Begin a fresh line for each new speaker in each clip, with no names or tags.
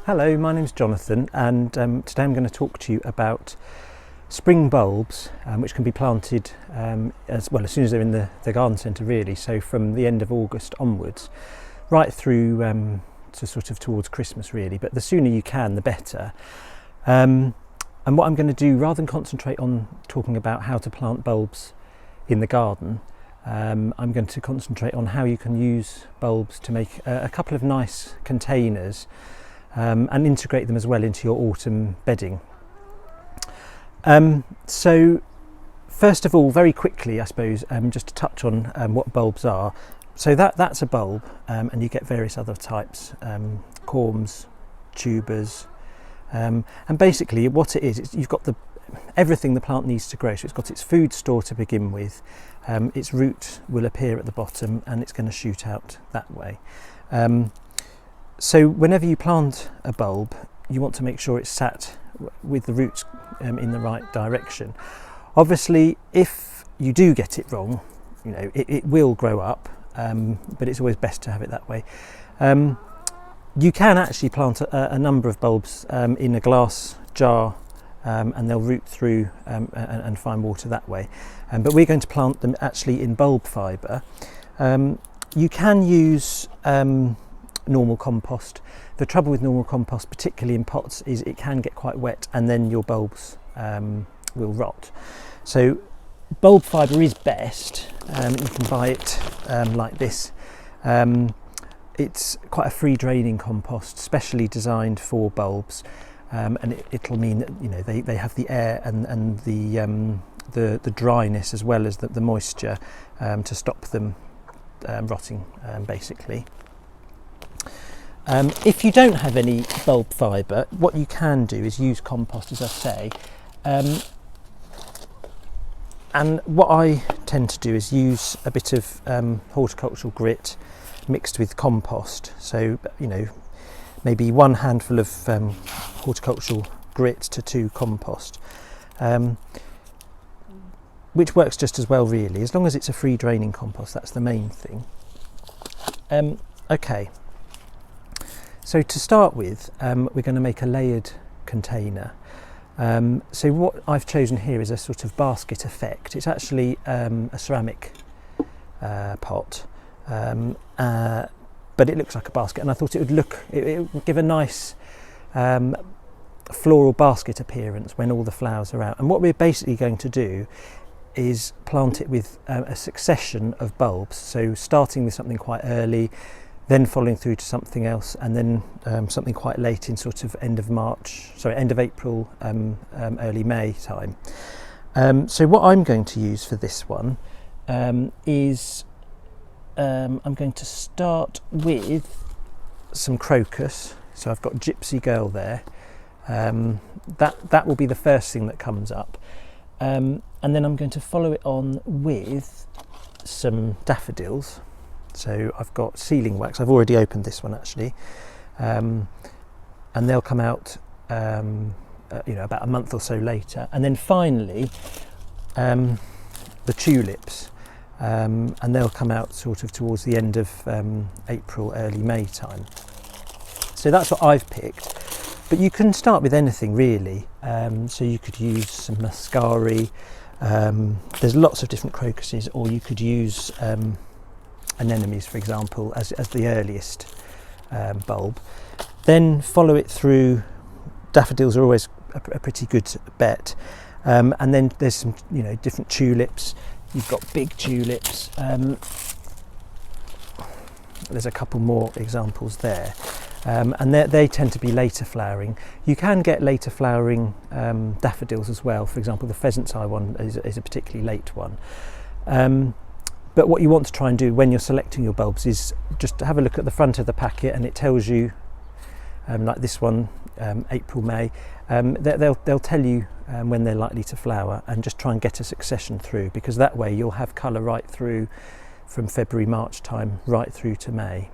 Hello, my name's Jonathan, and today I'm going to talk to you about spring bulbs which can be planted as soon as they're in the garden centre really, so from the end of August onwards right through to sort of towards Christmas really, but the sooner you can the better. And what I'm going to do, rather than concentrate on talking about how to plant bulbs in the garden, I'm going to concentrate on how you can use bulbs to make a couple of nice containers and integrate them as well into your autumn bedding. So first of all, very quickly I suppose, just to touch on what bulbs are. So that's a bulb, and you get various other types, corms, tubers, and basically what it is, you've got everything the plant needs to grow. So it's got its food store to begin with, its root will appear at the bottom and it's going to shoot out that way. So whenever you plant a bulb, you want to make sure it's sat with the roots in the right direction. Obviously, if you do get it wrong, you know, it will grow up, but it's always best to have it that way. You can actually plant a number of bulbs in a glass jar, and they'll root through and find water that way. But we're going to plant them actually in bulb fibre. You can use normal compost. The trouble with normal compost, particularly in pots, is it can get quite wet and then your bulbs will rot. So bulb fibre is best. You can buy it like this. It's quite a free draining compost, specially designed for bulbs, and it'll mean that, you know, they have the air and the dryness as well as the moisture to stop them rotting, basically. If you don't have any bulb fibre, what you can do is use compost, as I say. And what I tend to do is use a bit of horticultural grit mixed with compost. So, you know, maybe one handful of horticultural grit to 2 compost, which works just as well really, as long as it's a free draining compost. That's the main thing. Okay. So to start with, we're going to make a layered container. So what I've chosen here is a sort of basket effect. It's actually a ceramic pot, but it looks like a basket, and I thought it would give a nice floral basket appearance when all the flowers are out. And what we're basically going to do is plant it with a succession of bulbs, so starting with something quite early, then following through to something else, and then something quite late in sort of end of April, early May time. So what I'm going to use for this one is I'm going to start with some crocus. So I've got Gypsy Girl there. That will be the first thing that comes up, and then I'm going to follow it on with some daffodils. So I've got sealing wax. I've already opened this one actually, and they'll come out you know, about a month or so later. And then finally the tulips, and they'll come out sort of towards the end of April, early May time. So that's what I've picked, but you can start with anything really. So you could use some muscari, there's lots of different crocuses, or you could use anemones, for example, as the earliest bulb. Then follow it through. Daffodils are always a pretty good bet, and then there's some, you know, different tulips. You've got big tulips. There's a couple more examples there, and they tend to be later flowering. You can get later flowering daffodils as well. For example, the pheasant's eye one is a particularly late one. But what you want to try and do when you're selecting your bulbs is just to have a look at the front of the packet, and it tells you, like this one, April, May, they'll tell you when they're likely to flower, and just try and get a succession through, because that way you'll have colour right through from February, March time right through to May.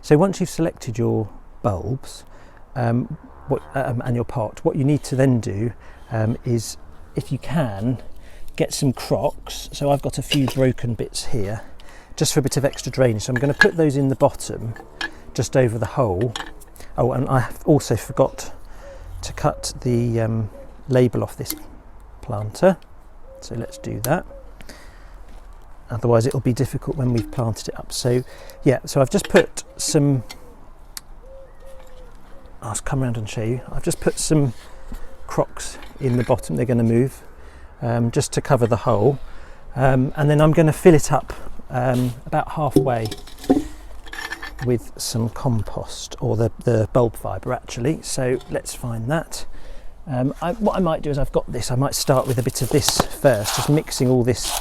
So once you've selected your bulbs and your pot, what you need to then do is, if you can, get some crocks. So I've got a few broken bits here just for a bit of extra drainage, so I'm going to put those in the bottom just over the hole. Oh, and I also forgot to cut the label off this planter, so let's do that. Otherwise it'll be difficult when we've planted it up. So yeah, so I've just put some, I'll come around and show you. I've just put some crocks in the bottom, they're going to move just to cover the hole, and then I'm going to fill it up about halfway with some compost, or the bulb fibre actually. So let's find that. What I might do is, I've got this, I might start with a bit of this first, just mixing all this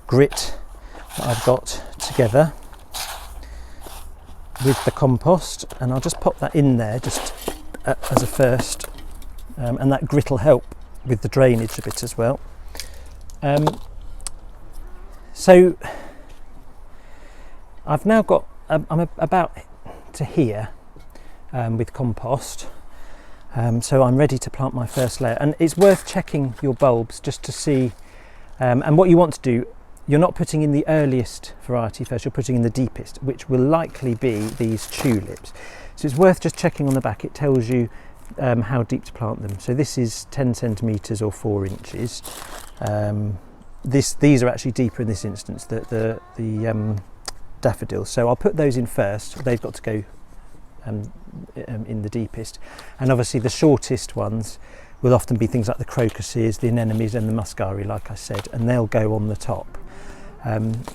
grit that I've got together with the compost, and I'll just pop that in there just as a first, and that grit will help with the drainage a bit as well. So I've now got, I'm about to here with compost, so I'm ready to plant my first layer, and it's worth checking your bulbs just to see, and what you want to do, you're not putting in the earliest variety first, you're putting in the deepest, which will likely be these tulips. So it's worth just checking on the back, it tells you how deep to plant them. So this is 10 centimetres or 4 inches. These are actually deeper in this instance, the daffodils. So I'll put those in first, they've got to go in the deepest. And obviously the shortest ones will often be things like the crocuses, the anemones and the muscari, like I said, and they'll go on the top.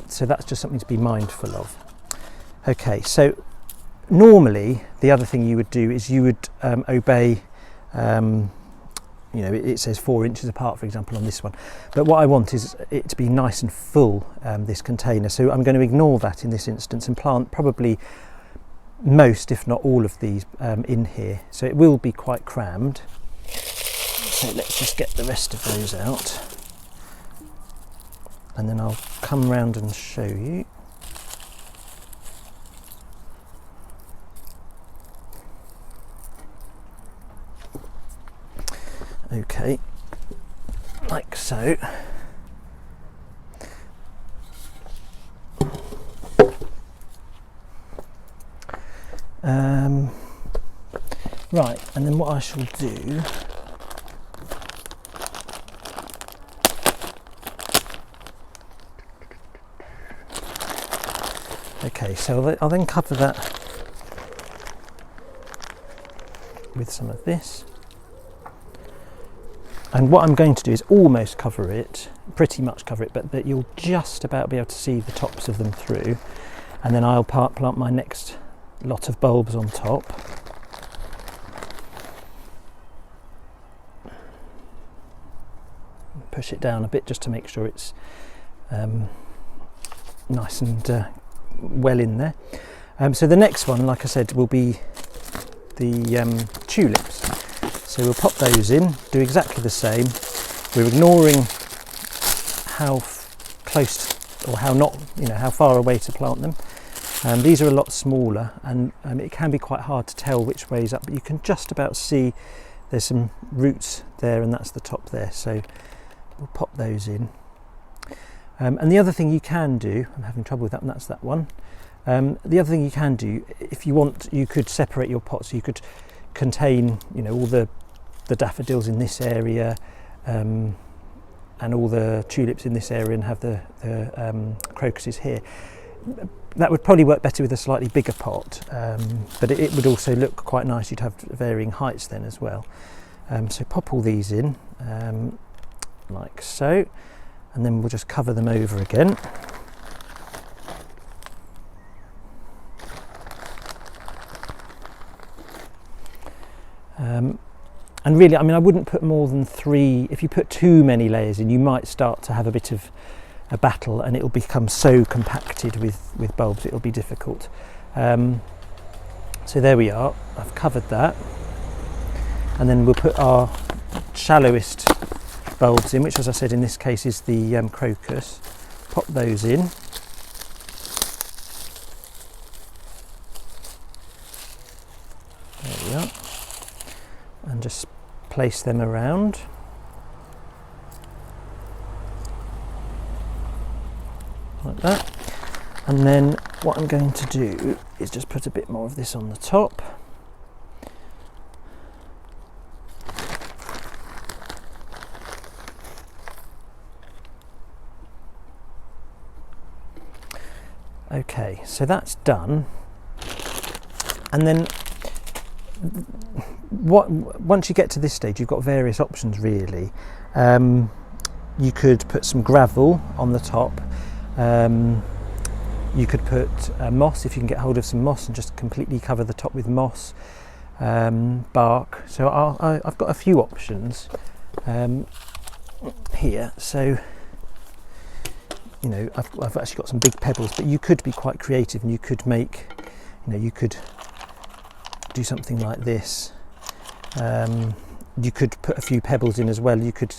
So that's just something to be mindful of. Okay, so normally the other thing you would do is you would obey, you know, it says 4 inches apart, for example, on this one, but what I want is it to be nice and full, this container, so I'm going to ignore that in this instance and plant probably most, if not all of these in here, so it will be quite crammed. So let's just get the rest of those out, and then I'll come round and show you. Okay, like so. Right, and then what I shall do, okay, so I'll then cover that with some of this. And what I'm going to do is almost cover it, pretty much cover it, but that you'll just about be able to see the tops of them through. And then I'll plant my next lot of bulbs on top. Push it down a bit just to make sure it's nice and well in there. So the next one, like I said, will be the tulips. So we'll pop those in, do exactly the same. We're ignoring how close or how not, you know, how far away to plant them. These are a lot smaller, and it can be quite hard to tell which way is up, but you can just about see there's some roots there, and that's the top there. So we'll pop those in. And the other thing you can do, I'm having trouble with that, and that's that one. The other thing you can do, if you want, you could separate your pots. So you could contain, you know, all the daffodils in this area, and all the tulips in this area, and have the crocuses here. That would probably work better with a slightly bigger pot, but it would also look quite nice. You'd have varying heights then as well. So pop all these in, like so, and then we'll just cover them over again. And really, I mean, I wouldn't put more than 3. If you put too many layers in, you might start to have a bit of a battle, and it'll become so compacted with bulbs, it'll be difficult. So there we are, I've covered that. And then we'll put our shallowest bulbs in, which, as I said, in this case is the crocus. Pop those in. There we are. And just place them around. Like that. And then what I'm going to do is just put a bit more of this on the top. Okay, so that's done. And then once you get to this stage, you've got various options really. You could put some gravel on the top. You could put moss, if you can get hold of some moss, and just completely cover the top with moss, bark. So I've got a few options here. So, you know, I've actually got some big pebbles, but you could be quite creative and you could make, you know, you could do something like this. You could put a few pebbles in as well. You could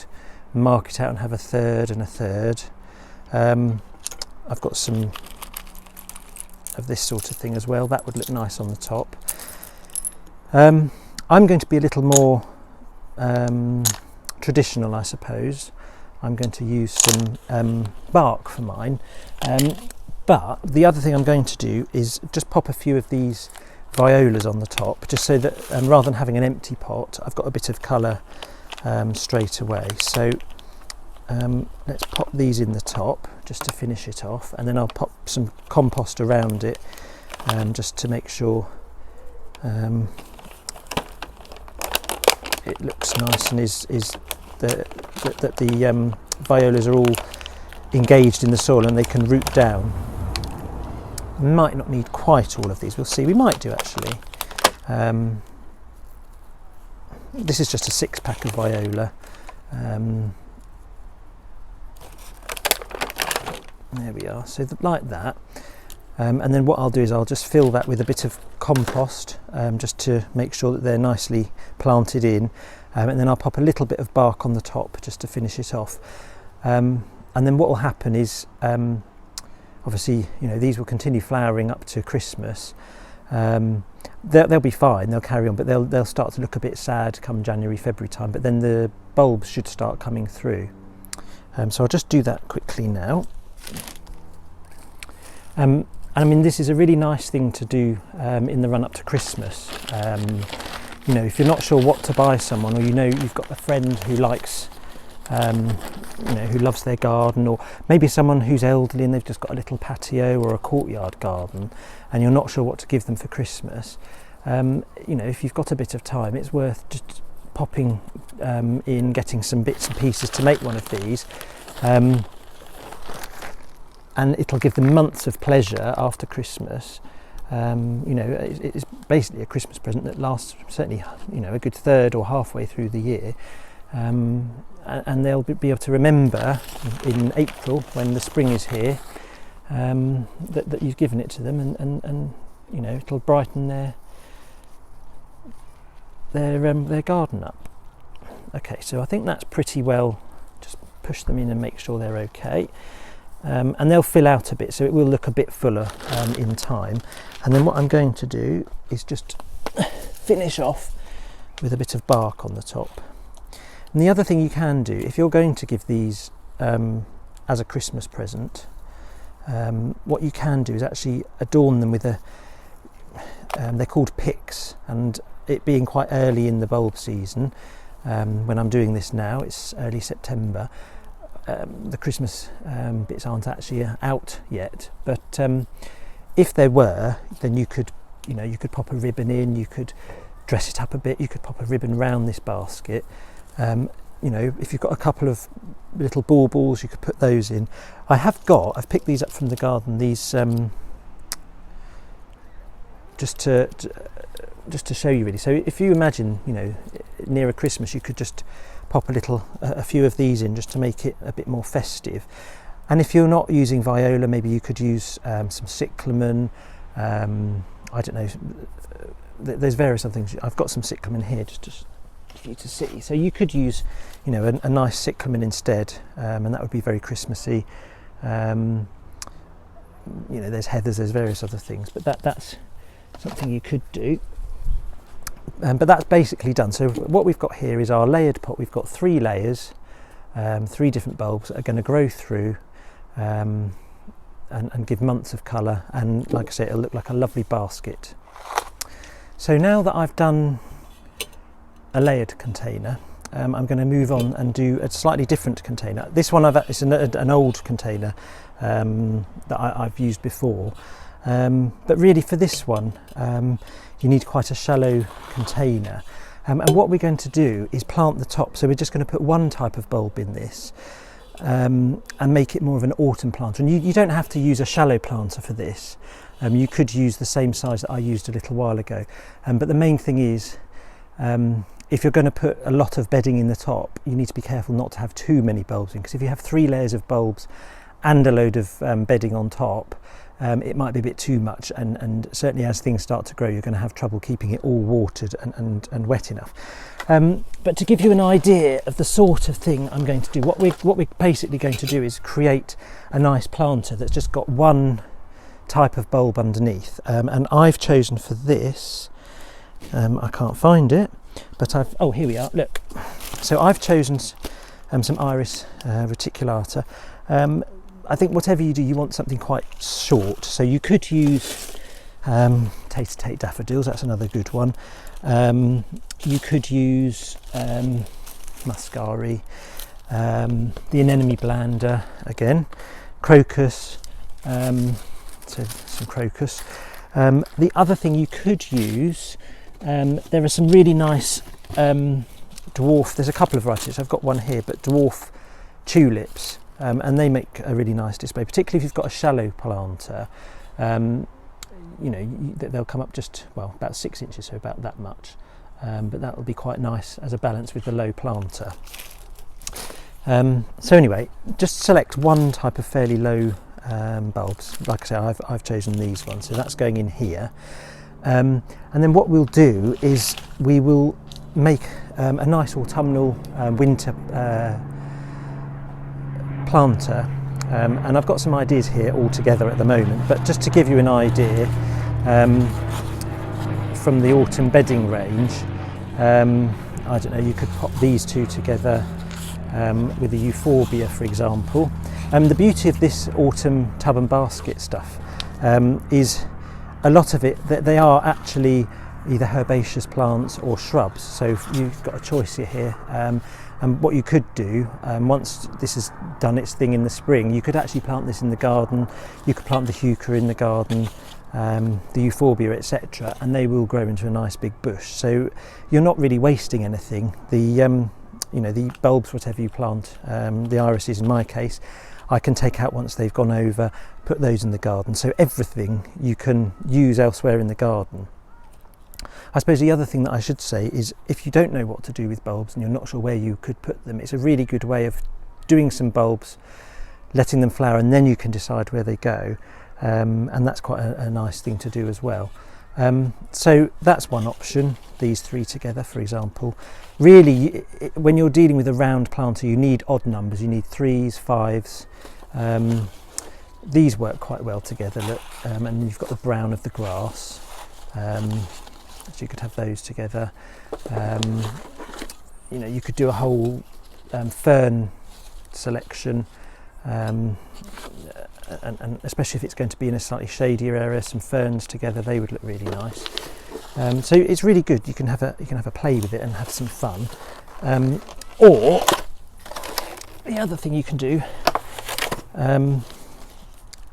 mark it out and have a third and a third. I've got some of this sort of thing as well. That would look nice on the top. I'm going to be a little more traditional, I suppose. I'm going to use some bark for mine. But the other thing I'm going to do is just pop a few of these violas on the top, just so that rather than having an empty pot, I've got a bit of colour straight away. So let's pop these in the top just to finish it off, and then I'll pop some compost around it just to make sure it looks nice and is that the violas are all engaged in the soil and they can root down. Might not need quite all of these, we'll see. We might do actually. This is just a 6-pack of viola. There we are, so like that. And then what I'll do is I'll just fill that with a bit of compost, just to make sure that they're nicely planted in. And then I'll pop a little bit of bark on the top just to finish it off. And then what will happen is, obviously, you know, these will continue flowering up to Christmas. They'll be fine, they'll carry on, but they'll start to look a bit sad come January, February time, but then the bulbs should start coming through. So I'll just do that quickly now. And I mean, this is a really nice thing to do in the run up to Christmas. You know, if you're not sure what to buy someone, or you know you've got a friend who likes, you know, who loves their garden, or maybe someone who's elderly and they've just got a little patio or a courtyard garden, and you're not sure what to give them for Christmas. You know, if you've got a bit of time, it's worth just popping in, getting some bits and pieces to make one of these. And it'll give them months of pleasure after Christmas. You know, it's basically a Christmas present that lasts certainly, you know, a good third or halfway through the year. And they'll be able to remember in April, when the spring is here, that you've given it to them, and you know, it'll brighten their garden up. Okay, so I think that's pretty well. Just push them in and make sure they're okay. And they'll fill out a bit, so it will look a bit fuller in time. And then what I'm going to do is just finish off with a bit of bark on the top. And the other thing you can do, if you're going to give these as a Christmas present, what you can do is actually adorn them with they're called picks, and it being quite early in the bulb season, when I'm doing this now, it's early September. The Christmas bits aren't actually out yet, but if they were, then you could pop a ribbon in, you could dress it up a bit, you could pop a ribbon round this basket. You know, if you've got a couple of little baubles, you could put those in. I've picked these up from the garden, these just to show you really. So if you imagine, you know, near a Christmas, you could just pop a few of these in just to make it a bit more festive. And if you're not using viola, maybe you could use some cyclamen. I don't know, there's various other things. I've got some cyclamen here just for you to see. So you could use, you know, a nice cyclamen instead, and that would be very Christmassy. You know, there's heathers, there's various other things, but that's something you could do. But that's basically done. So what we've got here is our layered pot. We've got 3 layers, 3 different bulbs that are going to grow through and give months of colour, and like I say, it'll look like a lovely basket. So now that I've done a layered container, I'm going to move on and do a slightly different container. This one it's an old container, that I've used before. But really for this one, you need quite a shallow container. And what we're going to do is plant the top. So we're just going to put one type of bulb in this and make it more of an autumn planter. And you don't have to use a shallow planter for this. You could use the same size that I used a little while ago. But the main thing is, if you're going to put a lot of bedding in the top, you need to be careful not to have too many bulbs in, because if you have 3 layers of bulbs and a load of bedding on top, it might be a bit too much, and certainly as things start to grow, you're going to have trouble keeping it all watered and wet enough. But to give you an idea of the sort of thing I'm going to do, what we're basically going to do is create a nice planter that's just got one type of bulb underneath, and I've chosen for this, I can't find it, but oh, here we are, look. So I've chosen some Iris reticulata. I think whatever you do, you want something quite short. So you could use Tate daffodils, that's another good one. You could use muscari, the anemone blanda again, crocus, so some crocus. The other thing you could use, there are some really nice dwarf, there's a couple of varieties, I've got one here, but dwarf tulips. And they make a really nice display, particularly if you've got a shallow planter. You know, they'll come up just, well, about 6 inches, so about that much. But that will be quite nice as a balance with the low planter. So anyway, just select one type of fairly low bulbs. Like I say, I've chosen these ones, so that's going in here. And then what we'll do is we will make a nice autumnal winter planter, and I've got some ideas here all together at the moment, but just to give you an idea, from the autumn bedding range, I don't know, you could pop these two together with the euphorbia, for example. The beauty of this autumn tub and basket stuff is a lot of it, they are actually either herbaceous plants or shrubs, so you've got a choice here. And what you could do, once this has done its thing in the spring, you could actually plant this in the garden. You could plant the heuchera in the garden, the euphorbia, etc., and they will grow into a nice big bush. So you're not really wasting anything. The you know, the bulbs, whatever you plant, the irises in my case, I can take out once they've gone over, put those in the garden. So everything you can use elsewhere in the garden. I suppose the other thing that I should say is, if you don't know what to do with bulbs and you're not sure where you could put them, it's a really good way of doing some bulbs, letting them flower, and then you can decide where they go, and that's quite a nice thing to do as well. So that's one option, these 3 together, for example. Really, when you're dealing with a round planter, you need odd numbers, you need 3s, 5s. These work quite well together, look, and you've got the brown of the grass. So you could have those together. You know, you could do a whole fern selection, and especially if it's going to be in a slightly shadier area, some ferns together, they would look really nice. So it's really good. You can have a play with it and have some fun. Or the other thing you can do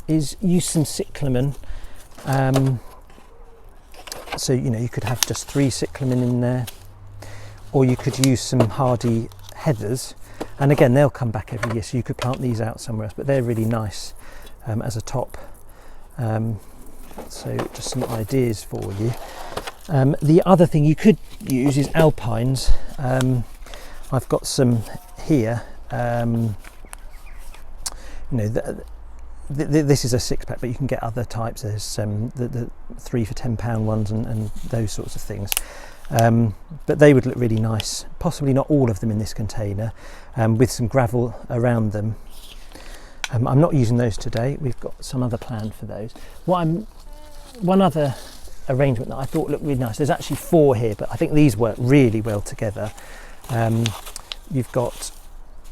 is use some cyclamen. So, you know, you could have just 3 cyclamen in there, or you could use some hardy heathers, and again they'll come back every year, so you could plant these out somewhere else, but they're really nice as a top. So just some ideas for you. The other thing you could use is alpines. I've got some here. You know, this is a 6-pack, but you can get other types. There's the 3 for £10 ones and those sorts of things. But they would look really nice. Possibly not all of them in this container, with some gravel around them. I'm not using those today. We've got some other plan for those. One other arrangement that I thought looked really nice. There's actually 4 here, but I think these work really well together. You've got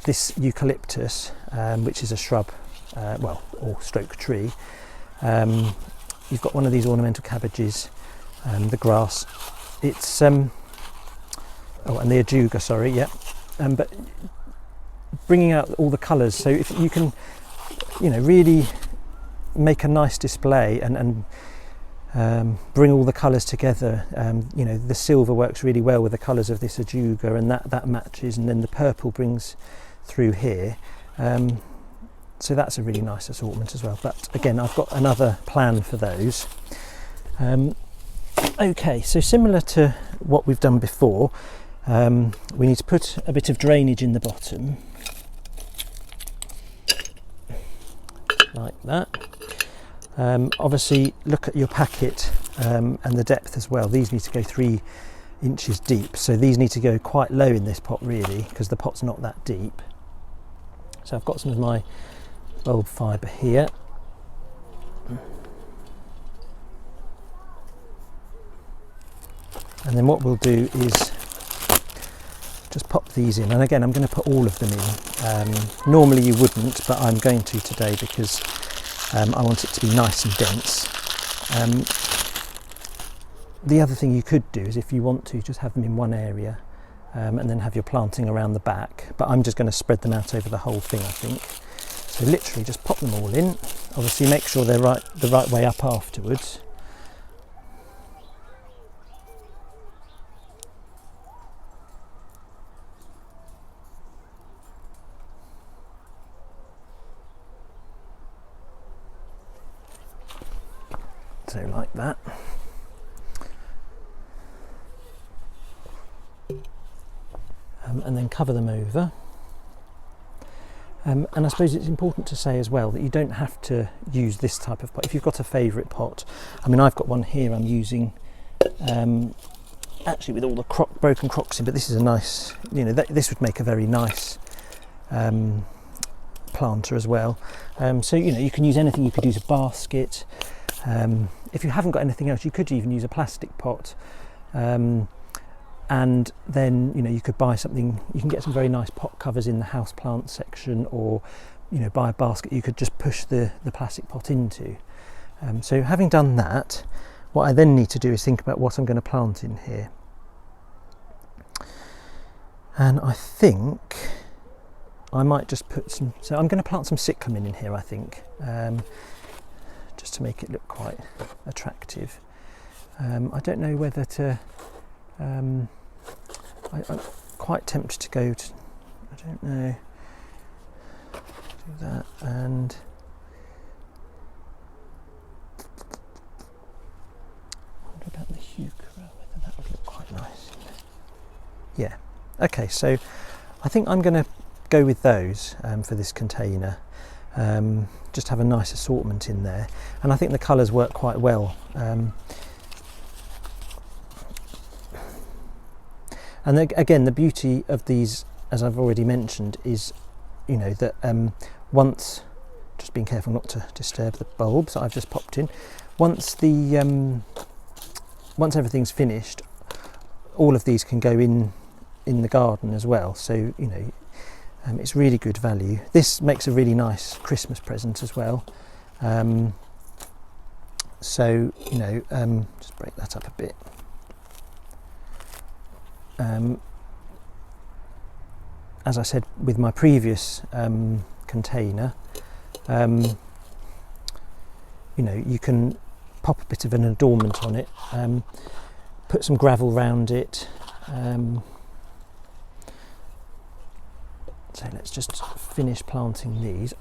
this eucalyptus, which is a shrub. Or stroke tree. You've got one of these ornamental cabbages, the grass. It's and the ajuga, sorry, yeah. But bringing out all the colours. So if you can you know, really make a nice display and bring all the colours together. You know, the silver works really well with the colours of this ajuga, and that matches, and then the purple brings through here. So that's a really nice assortment as well. But again, I've got another plan for those. Okay, so similar to what we've done before, we need to put a bit of drainage in the bottom, like that. Obviously look at your packet and the depth as well. These need to go 3 inches deep, so these need to go quite low in this pot really, because the pot's not that deep. So I've got some of my bulb fibre here. And then what we'll do is just pop these in, and again I'm going to put all of them in. Normally you wouldn't, but I'm going to today because I want it to be nice and dense. The other thing you could do is, if you want to, just have them in one area and then have your planting around the back, but I'm just going to spread them out over the whole thing, I think. So literally just pop them all in. Obviously make sure they're the right way up afterwards. So like that. And then cover them over. And I suppose it's important to say as well that you don't have to use this type of pot. If you've got a favourite pot, I mean, I've got one here I'm using, actually with all the broken crocks in, but this is a nice, you know, this would make a very nice planter as well. So, you know, you can use anything. You could use a basket. If you haven't got anything else, you could even use a plastic pot. And then, you know, you could buy something, you can get some very nice pot covers in the house plant section, or, you know, buy a basket you could just push the plastic pot into. So having done that, what I then need to do is think about what I'm going to plant in here. And I think I might just put some, so I'm going to plant some cyclamen in here, I think, just to make it look quite attractive. I don't know whether to, I'm quite tempted to go to, I don't know, do that, and I wonder about the heuchera, whether that would look quite nice. Yeah, okay, so I think I'm going to go with those for this container. Just have a nice assortment in there, and I think the colours work quite well. And again, the beauty of these, as I've already mentioned, is, you know, that once, just being careful not to disturb the bulbs that I've just popped in, once everything's finished, all of these can go in the garden as well. So, you know, it's really good value. This makes a really nice Christmas present as well. So, you know, just break that up a bit. As I said with my previous container, you know, you can pop a bit of an adornment on it, put some gravel round it. So let's just finish planting these.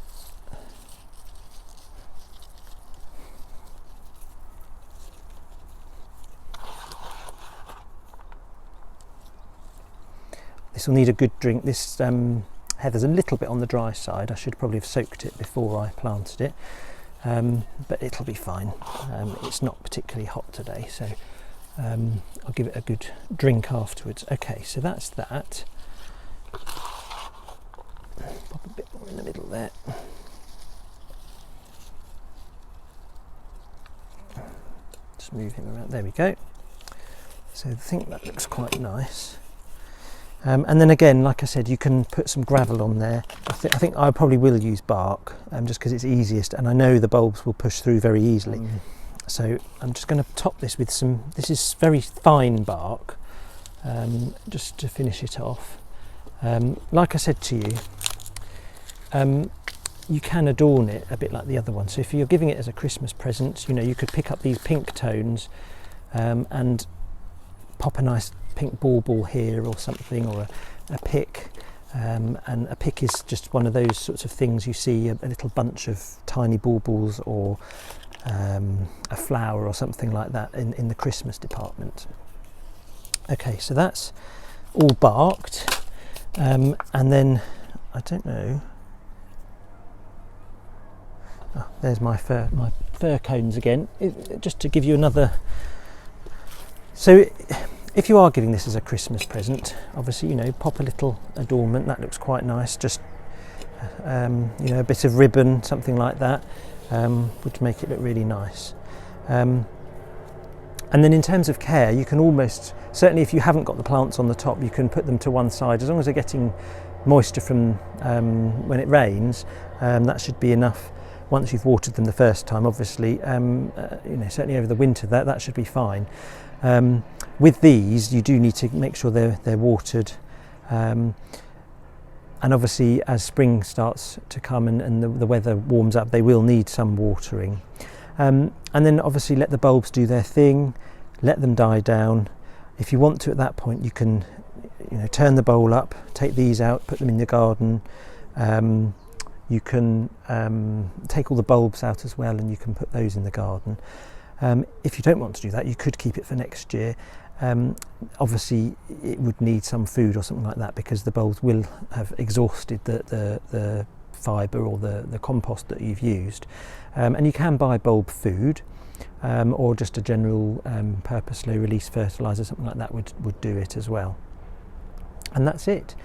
This will need a good drink. This heather's a little bit on the dry side. I should probably have soaked it before I planted it, but it'll be fine. It's not particularly hot today, so I'll give it a good drink afterwards. Okay, so that's that. Pop a bit more in the middle there. Just move him around. There we go. So I think that looks quite nice. And then again, like I said, you can put some gravel on there. I think I probably will use bark, just because it's easiest, and I know the bulbs will push through very easily. So I'm just going to top this with some, this is very fine bark, just to finish it off. Like I said to you, you can adorn it a bit like the other one. So if you're giving it as a Christmas present, you know, you could pick up these pink tones and pop a nice pink bauble here or something, or a pick. And a pick is just one of those sorts of things you see, a little bunch of tiny baubles or a flower or something like that in the Christmas department. Okay, so that's all barked, and then I don't know. Oh, there's my fir cones again. Just to give you another. So, if you are giving this as a Christmas present, obviously, you know, pop a little adornment. That looks quite nice. Just you know, a bit of ribbon, something like that, would make it look really nice. And then in terms of care, you can almost, certainly if you haven't got the plants on the top, you can put them to one side. As long as they're getting moisture from when it rains, that should be enough. Once you've watered them the first time, obviously, you know, certainly over the winter, that should be fine. With these, you do need to make sure they're watered, and obviously as spring starts to come and the weather warms up, they will need some watering. And then obviously let the bulbs do their thing, let them die down. If you want to at that point, you can, you know, turn the bowl up, take these out, put them in the garden. You can take all the bulbs out as well, and you can put those in the garden. If you don't want to do that, you could keep it for next year. Obviously it would need some food or something like that, because the bulbs will have exhausted the fibre or the compost that you've used. And you can buy bulb food, or just a general purpose low release fertiliser, something like that would do it as well. And that's it.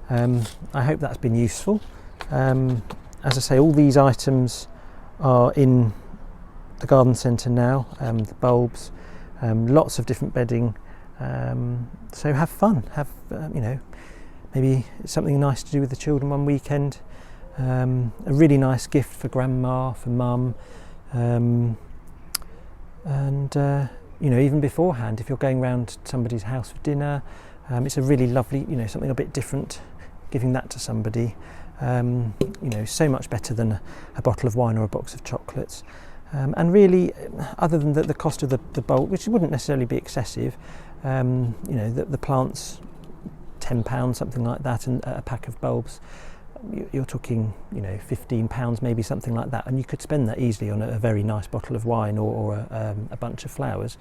I hope that's been useful. As I say, all these items are in the garden centre now, the bulbs, lots of different bedding, so have fun, have you know, maybe something nice to do with the children one weekend, a really nice gift for grandma, for mum, and you know, even beforehand, if you're going round somebody's house for dinner, it's a really lovely, you know, something a bit different, giving that to somebody, you know, so much better than a bottle of wine or a box of chocolates. And really, other than the cost of the bulb, which wouldn't necessarily be excessive, you know, the plants, £10, something like that, and a pack of bulbs, you're talking, you know, £15, maybe something like that, and you could spend that easily on a very nice bottle of wine or a bunch of flowers.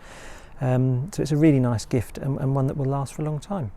So it's a really nice gift, and one that will last for a long time.